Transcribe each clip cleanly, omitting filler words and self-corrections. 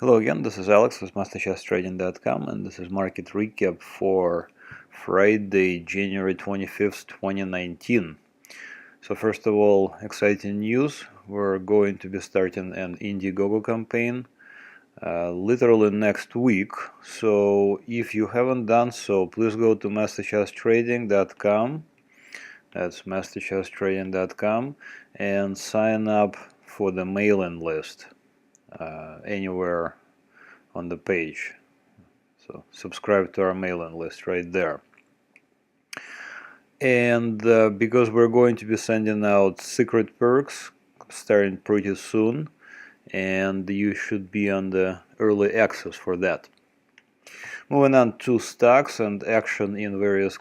Hello again, this is Alex with MasterChartsTrading.com, and this is market recap for Friday, January 25th, 2019. So first of all, exciting news. We're going to be starting an Indiegogo campaign literally next week. So if you haven't done so, please go to MasterChartsTrading.com. That's MasterChartsTrading.com and sign up for the mailing list anywhere on the page. So subscribe to our mailing list right there. And because we're going to be sending out secret perks starting pretty soon, and you should be on the early access for that. Moving on to stocks and action in various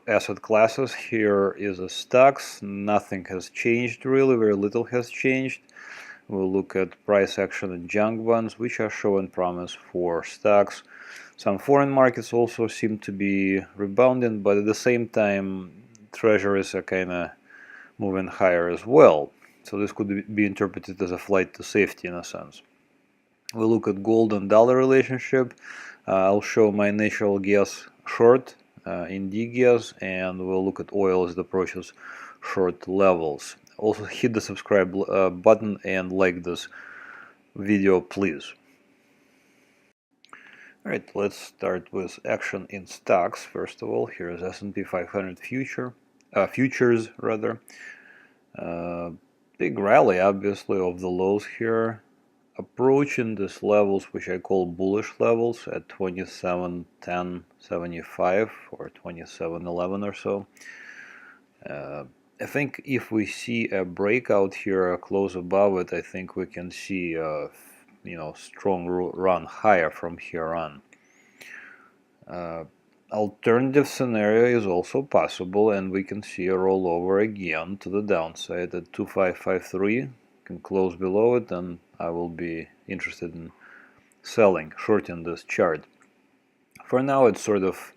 asset classes. Here is the stocks. Nothing has changed really. Very little has changed. We'll look at price action in junk bonds, which are showing promise for stocks. Some foreign markets also seem to be rebounding, but at the same time, treasuries are kind of moving higher as well. So this could be interpreted as a flight to safety in a sense. We'll look at gold and dollar relationship. I'll show my natural gas short in DGAS, and we'll look at oil as it approaches short levels. Also hit the subscribe button and like this video, please. Alright, let's start with action in stocks. First of all, here is S&P 500 futures rather. Big rally, obviously, of the lows here, approaching these levels, which I call bullish levels, at 27.1075 or 27.11 or so. I think if we see a breakout here close above it, I think we can see a strong run higher from here on. Alternative scenario is also possible, and we can see a rollover again to the downside at 2553. Can close below it, and I will be interested in selling, shorting this chart. For now, it's sort of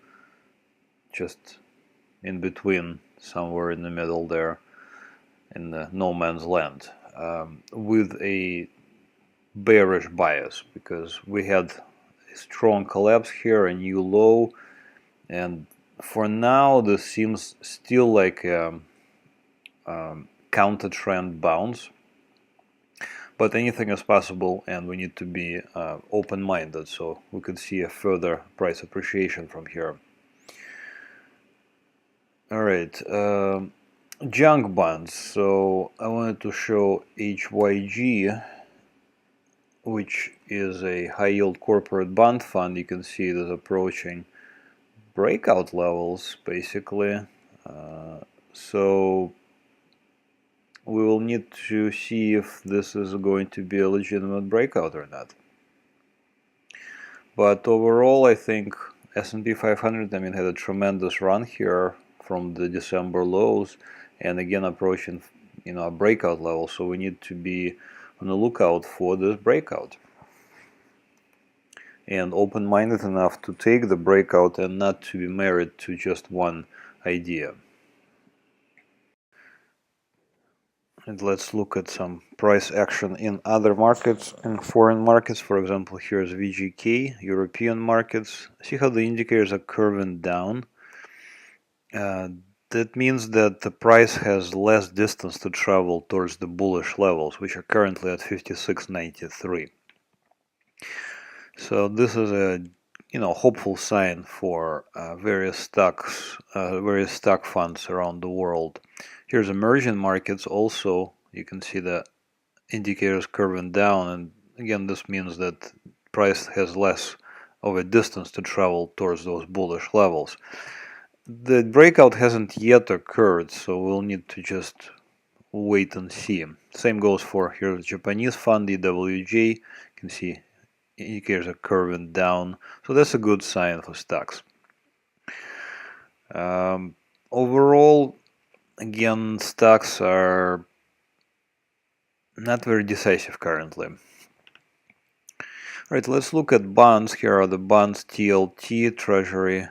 just in between, somewhere in the middle there, in the no man's land, with a bearish bias, because we had a strong collapse here, a new low, and for now this seems still like a counter trend bounce, but anything is possible, and we need to be open-minded, so we could see a further price appreciation from here. Alright, junk bonds. So I wanted to show HYG, which is a high-yield corporate bond fund. You can see it is approaching breakout levels, basically. So we will need to see if this is going to be a legitimate breakout or not. But overall, I think S&P 500, had a tremendous run here from the December lows, and again approaching a breakout level, so we need to be on the lookout for this breakout and open-minded enough to take the breakout and not to be married to just one idea. And let's look at some price action in other markets, in foreign markets. For example, here's VGK, European markets. See how the indicators are curving down? That means that the price has less distance to travel towards the bullish levels, which are currently at 56.93. So this is a hopeful sign for various stocks, various stock funds around the world. Here's emerging markets. Also, you can see the indicators curving down, and again, this means that price has less of a distance to travel towards those bullish levels. The breakout hasn't yet occurred, so we'll need to just wait and see. Same goes for here the Japanese fund, EWJ. You can see indicators are curving down, so that's a good sign for stocks. Overall, again, stocks are not very decisive currently. Alright, let's look at bonds. Here are the bonds, TLT, Treasury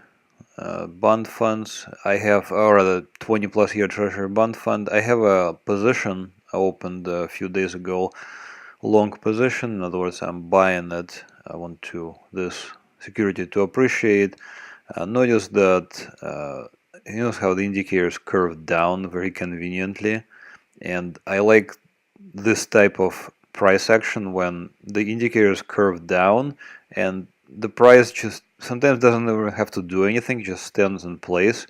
bond funds. I have, or rather, 20+ year Treasury bond fund. I have a position I opened a few days ago long position. In other words, I'm buying it. I want this security to appreciate. Notice that notice how the indicators curve down very conveniently, and I like this type of price action when the indicators curve down and the price just sometimes doesn't even have to do anything, just stands in place.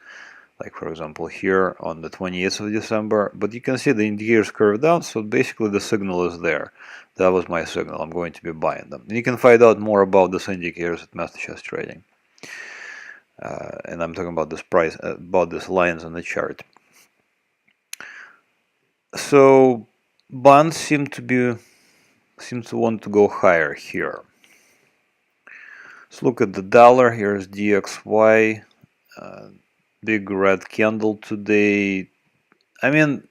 Like for example here on the 28th of December, but you can see the indicators curve down, so basically the signal is there. That was my signal. I'm going to be buying them. And you can find out more about these indicators at MasterCharts Trading. And I'm talking about this price, about these lines on the chart. So bonds seem to want to go higher here. Let's look at the dollar. Here's DXY. Big red candle today. I mean,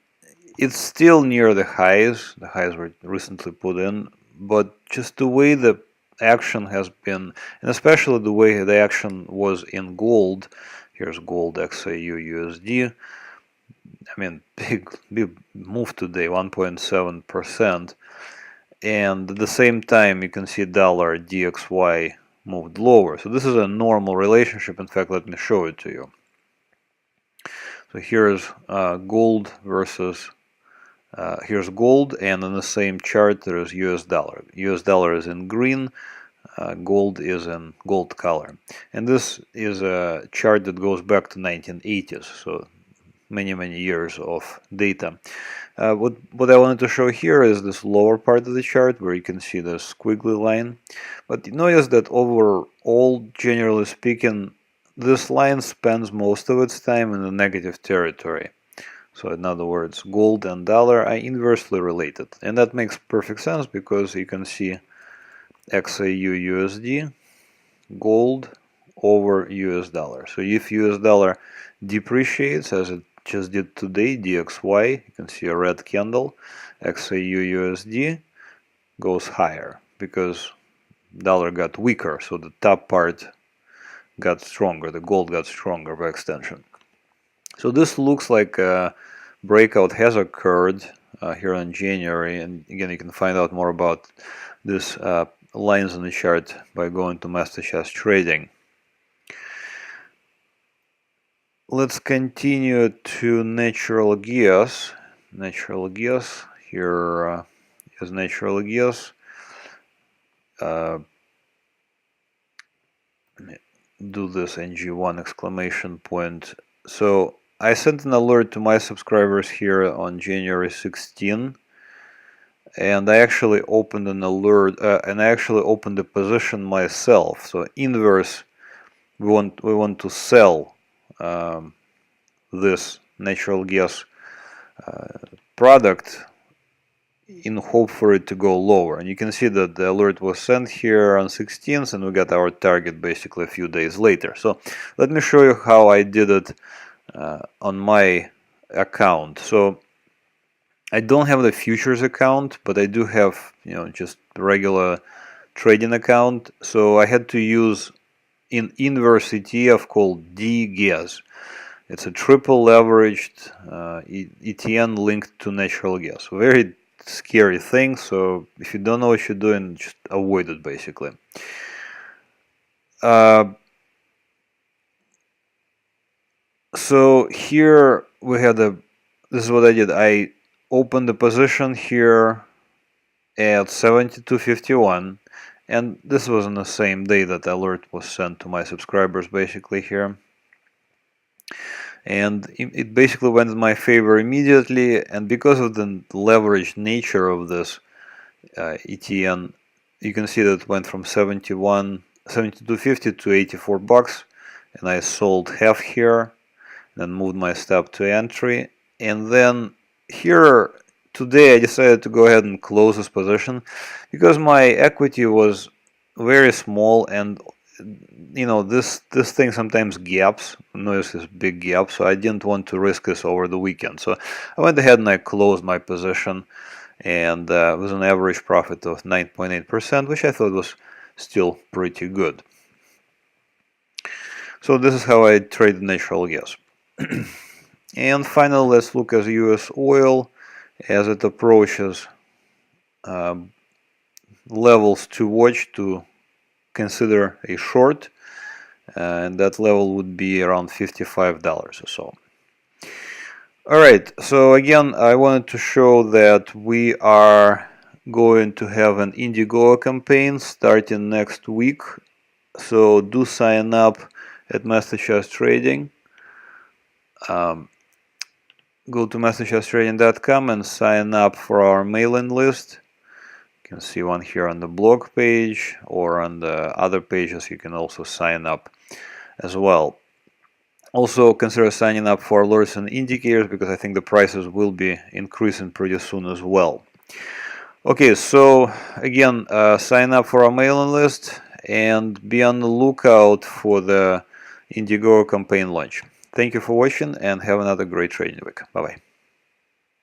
it's still near the highs. The highs were recently put in, but just the way the action has been, and especially the way the action was in gold. Here's gold XAU USD. I mean, big move today, 1.7%. And at the same time, you can see dollar DXY moved lower. So this is a normal relationship. In fact, let me show it to you. So here's gold versus here's gold, and in the same chart there is US dollar. US dollar is in green, gold is in gold color. And this is a chart that goes back to 1980s, so many years of data. What I wanted to show here is this lower part of the chart where you can see the squiggly line. But notice that overall, generally speaking, this line spends most of its time in the negative territory. So in other words, gold and dollar are inversely related. And that makes perfect sense because you can see XAU USD, gold over US dollar. So if US dollar depreciates as it just did today, DXY, you can see a red candle, XAU USD goes higher because dollar got weaker, so the top part got stronger, the gold got stronger by extension. So this looks like a breakout has occurred here in January, and again you can find out more about this lines on the chart by going to MasterCharts Trading. Let's continue to natural gas. Natural gas, here is natural gas. Do this NG1 exclamation point. So I sent an alert to my subscribers here on January 16, and I actually opened an alert and I actually opened the position myself. So inverse, we want to sell this natural gas product in hope for it to go lower. And you can see that the alert was sent here on 16th, and we got our target basically a few days later. So let me show you how I did it on my account. So I don't have the futures account, but I do have, just regular trading account. So I had to use an inverse ETF called DGAS. It's a triple leveraged ETN linked to natural gas. Very scary thing, so if you don't know what you're doing, just avoid it basically. So here we had this is what I did. I opened the position here at 72.51, and this was on the same day that the alert was sent to my subscribers basically here. And it basically went in my favor immediately, and because of the leveraged nature of this ETN, you can see that it went from 72.50 to 84 bucks, and I sold half here, then moved my stop to entry, and then here today I decided to go ahead and close this position because my equity was very small, and this thing sometimes gaps. Notice this big gap, so I didn't want to risk this over the weekend. So I went ahead and I closed my position, and with an average profit of 9.8%, which I thought was still pretty good. So this is how I trade natural gas. And finally, let's look at US oil as it approaches levels to watch to consider a short, and that level would be around $55 or so. Alright, so again, I wanted to show that we are going to have an Indiegogo campaign starting next week. So do sign up at MasterCharts Trading. Go to MasterChartsTrading.com and sign up for our mailing list. You can see one here on the blog page, or on the other pages you can also sign up as well. Also consider signing up for alerts and indicators, because I think the prices will be increasing pretty soon as well. Okay, so again, sign up for our mailing list and be on the lookout for the Indiegogo campaign launch. Thank you for watching and have another great trading week. Bye bye.